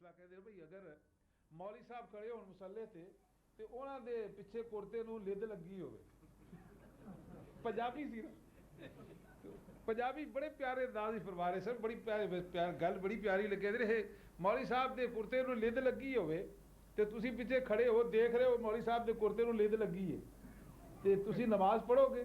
ਮਸਲਾ ਕਹਿੰਦੇ ਭਈ ਅਗਰ ਮੌਲੀ ਸਾਹਿਬ ਖੜੇ ਹੋਣ ਮੁਸੱਲੇ ਤੇ ਉਹਨਾਂ ਦੇ ਪਿੱਛੇ ਕੁਰਤੇ ਨੂੰ ਲਿੱਦ ਲੱਗੀ ਹੋਵੇ, ਪੰਜਾਬੀ ਸੀ ਨਾ, ਪੰਜਾਬੀ ਬੜੇ ਪਿਆਰੇ ਅੰਦਾਜ਼ ਵਿੱਚ ਫਰਮਾ ਰਹੇ ਸਨ, ਬੜੀ ਗੱਲ ਬੜੀ ਪਿਆਰੀ ਲੱਗੇ ਰਹੇ। ਮੌਲੀ ਸਾਹਿਬ ਦੇ ਕੁਰਤੇ ਨੂੰ ਲਿੱਦ ਲੱਗੀ ਹੋਵੇ ਤੇ ਤੁਸੀਂ ਪਿੱਛੇ ਖੜੇ ਹੋ, ਦੇਖ ਰਹੇ ਹੋ ਮੌਲੀ ਸਾਹਿਬ ਦੇ ਕੁਰਤੇ ਨੂੰ ਲਿੱਦ ਲੱਗੀ ਹੈ, ਤੇ ਤੁਸੀਂ ਨਮਾਜ਼ ਪੜ੍ਹੋਗੇ?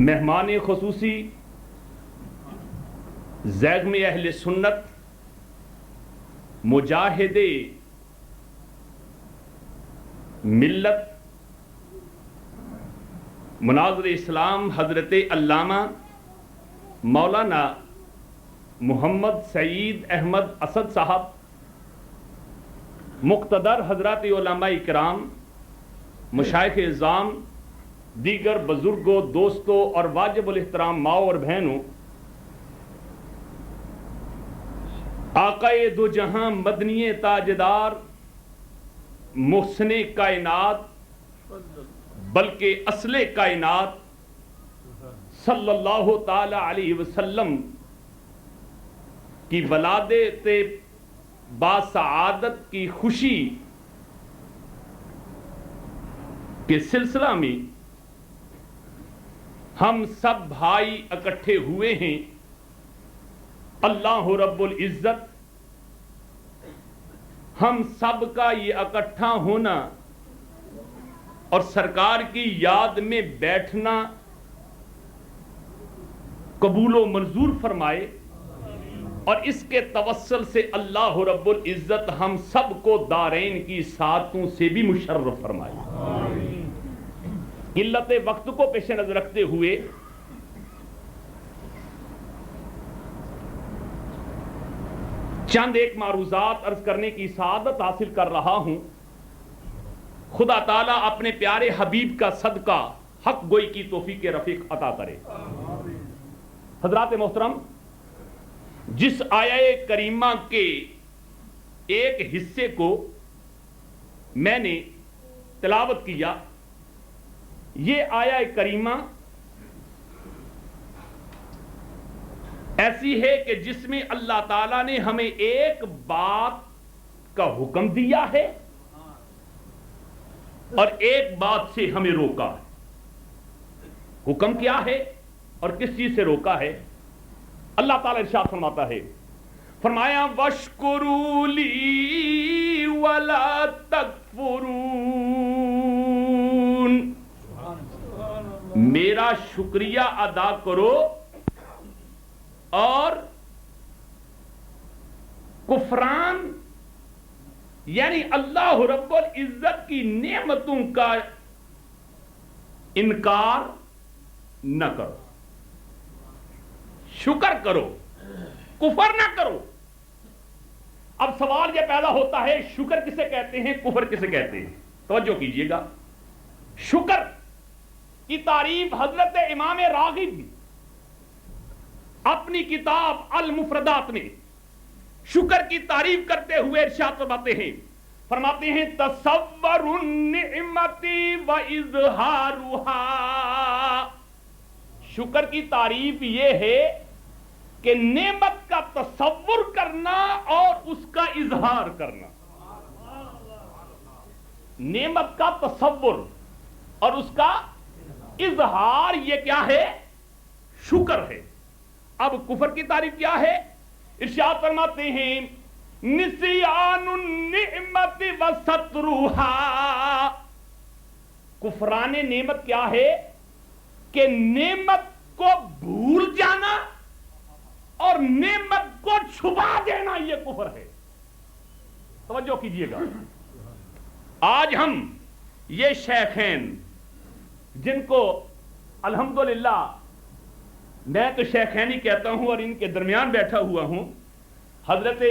مہمان خصوصی زیغم اہل سنت مجاہد ملت مناظر اسلام حضرت علامہ مولانا محمد سعید احمد اسد صاحب، مقتدر حضرات علماء اکرام، مشائخ اعظام، دیگر بزرگوں، دوستوں اور واجب الاحترام ماؤں اور بہنوں، آقائے دو جہاں مدنی تاجدار محسن کائنات بلکہ اصل کائنات صلی اللہ تعالی علیہ وسلم کی ولادت باسعادت کی خوشی کے سلسلہ میں ہم سب بھائی اکٹھے ہوئے ہیں۔ اللہ رب العزت ہم سب کا یہ اکٹھا ہونا اور سرکار کی یاد میں بیٹھنا قبول و منظور فرمائے، اور اس کے توسل سے اللہ رب العزت ہم سب کو دارین کی سعادتوں سے بھی مشرف فرمائے۔ قلت وقت کو پیش نظر رکھتے ہوئے چند ایک معروضات عرض کرنے کی سعادت حاصل کر رہا ہوں۔ خدا تعالیٰ اپنے پیارے حبیب کا صدقہ حق گوئی کی توفیق رفیق عطا کرے۔ حضرات محترم، جس آیہ کریمہ کے ایک حصے کو میں نے تلاوت کیا، یہ آیہ کریمہ ایسی ہے کہ جس میں اللہ تعالیٰ نے ہمیں ایک بات کا حکم دیا ہے اور ایک بات سے ہمیں روکا ہے۔ حکم کیا ہے اور کس چیز سے روکا ہے؟ اللہ تعالیٰ ارشاد فرماتا ہے، فرمایا وَاشْكُرُوا لِي وَلَا تَكْفُرُونَ، میرا شکریہ ادا کرو اور کفران یعنی اللہ رب العزت کی نعمتوں کا انکار نہ کرو، شکر کرو، کفر نہ کرو۔ اب سوال یہ پیدا ہوتا ہے، شکر کسے کہتے ہیں، کفر کسے کہتے ہیں؟ توجہ کیجئے گا۔ شکر کی تعریف حضرت امام راغب اپنی کتاب المفردات میں شکر کی تعریف کرتے ہوئے ارشاد فرماتے ہیں تصور النعمت و اظہارها۔ شکر کی تعریف یہ ہے کہ نعمت کا تصور کرنا اور اس کا اظہار کرنا۔ نعمت کا تصور اور اس کا اظہار، یہ کیا ہے؟ شکر ہے۔ اب کفر کی تعریف کیا ہے؟ ارشاد فرماتے ہیں نسیان النعمت و سترها۔ کفران نعمت کیا ہے؟ کہ نعمت کو بھول جانا اور نعمت کو چھپا دینا، یہ کفر ہے۔ توجہ کیجئے گا۔ آج ہم یہ شیخین جن کو الحمدللہ میں تو شیخین ہی کہتا ہوں اور ان کے درمیان بیٹھا ہوا ہوں، حضرت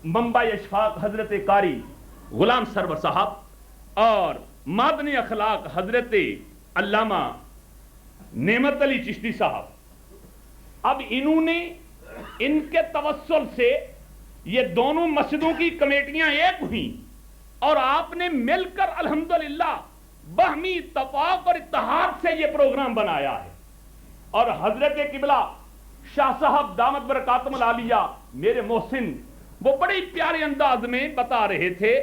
منبع اشفاق حضرت قاری غلام سرور صاحب اور مادنی اخلاق حضرت علامہ نعمت علی چشتی صاحب، اب انہوں نے ان کے توسل سے یہ دونوں مسجدوں کی کمیٹیاں ایک ہوئیں اور آپ نے مل کر الحمدللہ باہمی اتفاق اور اتحاد سے یہ پروگرام بنایا ہے۔ اور حضرت قبلہ شاہ صاحب دامت برکاتہم العالیہ میرے محسن وہ بڑی پیارے انداز میں بتا رہے تھے۔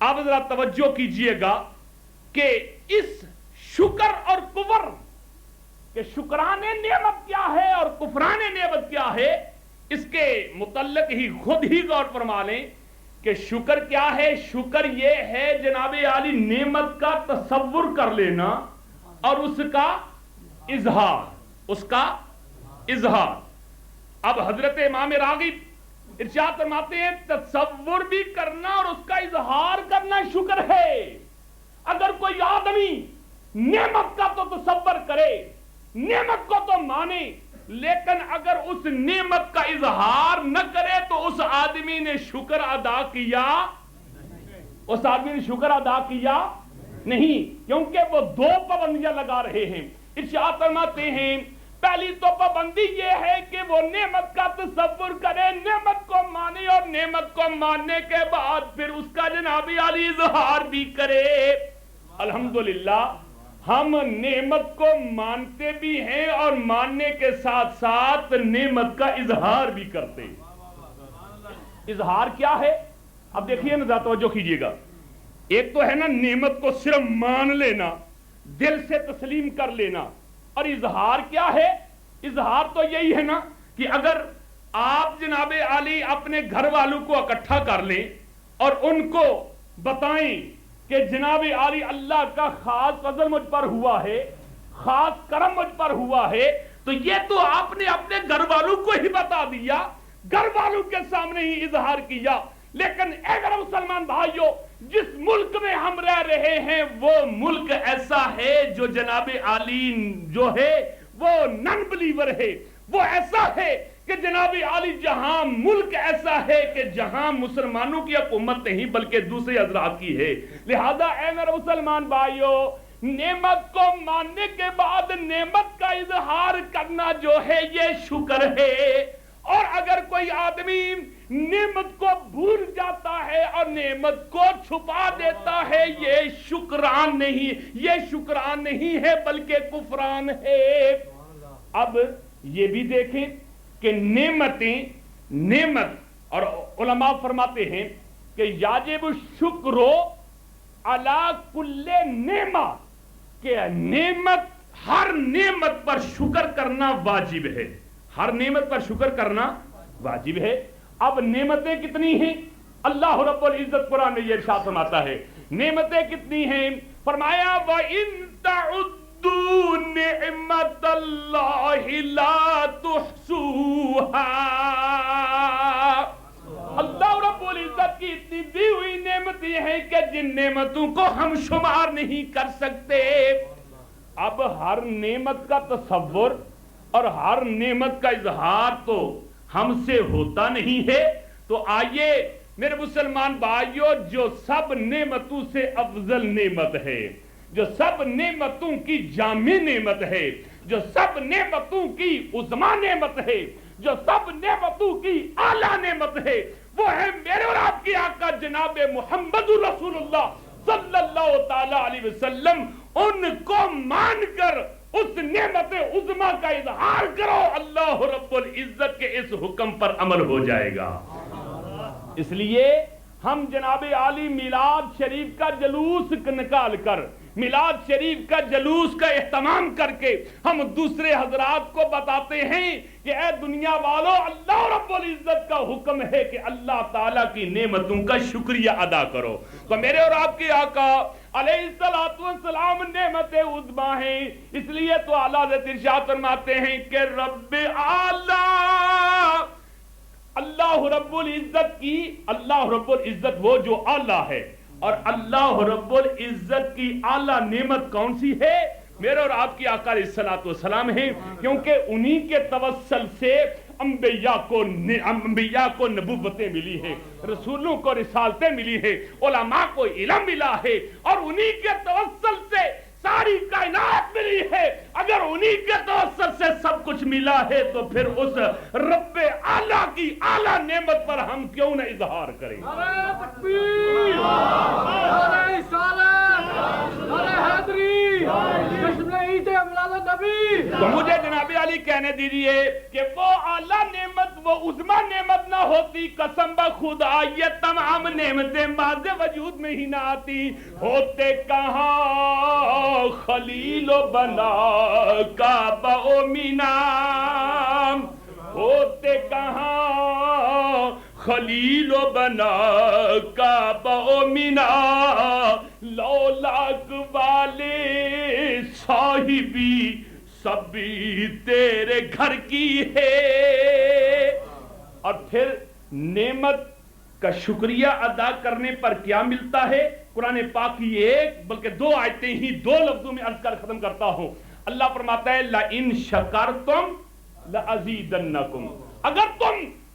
آپ ذرا توجہ کیجئے گا کہ اس شکر اور کفر کہ شکران نعمت کیا ہے اور کفران نعمت کیا ہے، اس کے متعلق ہی خود ہی غور فرما لیں کہ شکر کیا ہے۔ شکر یہ ہے جناب عالی نعمت کا تصور کر لینا اور اس کا اظہار، اس کا اظہار۔ اب حضرت امام راغب ارشاد فرماتے ہیں تصور بھی کرنا اور اس کا اظہار کرنا شکر ہے۔ اگر کوئی آدمی نعمت کا تو تصور کرے، نعمت کو تو مانے، لیکن اگر اس نعمت کا اظہار نہ کرے تو اس آدمی نے شکر ادا کیا، اس آدمی نے شکر ادا کیا نہیں، کیونکہ وہ دو پابندیاں لگا رہے ہیں۔ ارشاد فرماتے ہیں پہلی تو پابندی یہ ہے کہ وہ نعمت کا تصور کرے، نعمت کو مانے، اور نعمت کو ماننے کے بعد پھر اس کا جناب عالی اظہار بھی کرے۔ الحمدللہ ہم نعمت کو مانتے بھی ہیں اور ماننے کے ساتھ ساتھ نعمت کا اظہار بھی کرتے ہیں۔ اظہار کیا ہے؟ اب دیکھیے نا، ذرا توجہ کیجیے گا۔ ایک تو ہے نا نعمت کو صرف مان لینا، دل سے تسلیم کر لینا، اور اظہار کیا ہے؟ اظہار تو یہی ہے نا کہ اگر آپ جناب عالی اپنے گھر والوں کو اکٹھا کر لیں اور ان کو بتائیں کہ جناب عالی اللہ کا خاص فضل مجھ پر ہوا ہے، خاص کرم مجھ پر ہوا ہے، تو یہ تو آپ نے اپنے گھر والوں کو ہی بتا دیا، گھر والوں کے سامنے ہی اظہار کیا۔ لیکن اے میرے مسلمان بھائیوں، جس ملک میں ہم رہ رہے ہیں وہ ملک ایسا ہے جو جناب عالی جو ہے وہ نن بلیور ہے، وہ ایسا ہے کہ جناب عالی جہاں ملک ایسا ہے کہ جہاں مسلمانوں کی حکومت نہیں بلکہ دوسرے حضرات کی ہے۔ لہذا اے میرے مسلمان بھائیوں، نعمت کو ماننے کے بعد نعمت کا اظہار کرنا جو ہے یہ شکر ہے۔ اور اگر کوئی آدمی نعمت کو بھول جاتا ہے اور نعمت کو چھپا دیتا ہے، یہ شکران نہیں، یہ شکران نہیں ہے بلکہ کفران ہے۔ اب یہ بھی دیکھیں کہ نعمت اور علماء فرماتے ہیں کہ یاجب الشکر علی کل نعمہ، کہ نعمت، ہر نعمت پر شکر کرنا واجب ہے، ہر نعمت پر شکر کرنا واجب ہے۔ اب نعمتیں کتنی ہیں؟ اللہ رب العزت قرآن میں یہ ارشاد فرماتا ہے نعمتیں کتنی ہیں؟ فرمایا وَإِن تَعُدُّوا نِعْمَةَ اللَّهِ لَا تُحْصُوهَا۔ اللہ رب العزت کی اتنی دی ہوئی نعمتیں ہیں کہ جن نعمتوں کو ہم شمار نہیں کر سکتے۔ اب ہر نعمت کا تصور اور ہر نعمت کا اظہار تو ہم سے ہوتا نہیں ہے، تو آئیے میرے مسلمان بھائیوں، جو سب نعمتوں سے افضل نعمت ہے، جو سب نعمتوں کی جامع نعمت ہے، جو سب نعمتوں کی عظمی نعمت ہے، جو سب نعمتوں کی اعلیٰ نعمت ہے، وہ ہے میرے اور آپ کی آقا جناب محمد رسول اللہ صلی اللہ تعالی علیہ وسلم۔ ان کو مان کر اس نعمت عظمی کا اظہار کرو، اللہ رب العزت کے اس حکم پر عمل ہو جائے گا۔ اس لیے ہم جناب عالی میلاد شریف کا جلوس نکال کر، میلاد شریف کا جلوس کا اہتمام کر کے ہم دوسرے حضرات کو بتاتے ہیں کہ اے دنیا والو، اللہ رب العزت کا حکم ہے کہ اللہ تعالیٰ کی نعمتوں کا شکریہ ادا کرو۔ تو میرے اور آپ کے آقا علیہ السلام نعمت عظمی ہیں، اس لیے تو اعلیٰ حضرت ارشاد فرماتے ہیں کہ رب اعلیٰ، اللہ رب العزت کی، اللہ رب العزت وہ جو اعلیٰ ہے، اور اللہ رب العزت کی اعلیٰ نعمت کون سی ہے؟ میرے اور آپ کی آقا علیہ السلام ہیں، کیونکہ انہی کے توسل سے انبیاء کو نبوتیں ملی ہیں، رسولوں کو رسالتیں ملی ہیں، علماء کو علم ملا ہے، اور انہی کے توسل سے ساری کائنات ملی ہے۔ اگر انہی کے توسل سے سب کچھ ملا ہے تو پھر اس رب اعلیٰ کی اعلیٰ نعمت پر ہم کیوں نہ اظہار کریں؟ نعرہ تکبیر، نعرہ رسالت، نعرہ حیدری، جشن عید میلاد نبی۔ تو مجھے جناب علی کہنے دیجئے کہ وہ اعلیٰ نعمت، وہ عظمی نعمت نہ ہوتی، قسم بخدا یہ تمام نعمتیں بعض وجود میں ہی نہ آتی، ہوتے کہاں خلیل و بنا کعبہ و مینا، ہوتے کہاں خلیل و بنا کعبہ و مینا، لولاک والے صاحبی سبھی تیرے گھر کی ہے. اور پھر نعمت کا شکریہ ادا کرنے پر کیا ملتا ہے؟ قرآن پاک کی ایک بلکہ دو آیتیں ہی دو لفظوں میں عرض کر ختم کرتا ہوں. اللہ فرماتا ہے لَإِن شَكَرْتُمْ لَأَزِيدَنَّكُمْ، اگر تم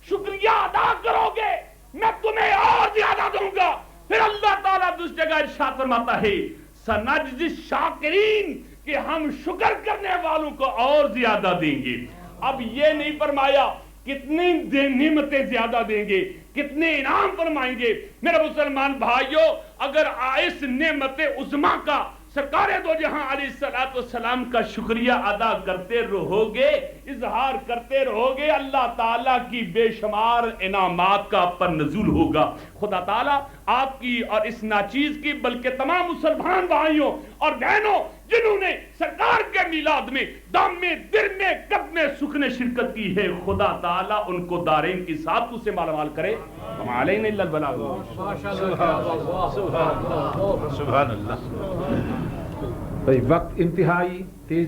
شکریہ ادا کرو گے میں تمہیں اور زیادہ دوں گا. پھر اللہ تعالیٰ دوسری جگہ ارشاد فرماتا ہے سَنَجْزِي الشَّاكِرِينَ، کہ ہم شکر کرنے والوں کو اور زیادہ دیں گے. اب یہ نہیں فرمایا کتنی نعمتیں زیادہ دیں گے، کتنے انعام فرمائیں گے. میرے مسلمان بھائیوں، اگر اس نعمت عظمیٰ کا سرکار دو جہاں علیہ الصلوۃ والسلام کا شکریہ ادا کرتے رہو گے، اظہار کرتے رہو گے، اللہ تعالیٰ کی بے شمار انعامات کا پر نزول ہوگا. خدا تعالیٰ آپ کی اور اس ناچیز کی بلکہ تمام مسلمان بھائیوں اور بہنوں جنہوں نے سرکار کے میلاد میں دم میں دل میں قد میں سکھ نے شرکت کی ہے، خدا تعالیٰ ان کو دارین کی سعادتوں سے مالا مال کرے. وما علینا الا البلاغ. سبحان اللہ. بھائی وقت انتہائی تیز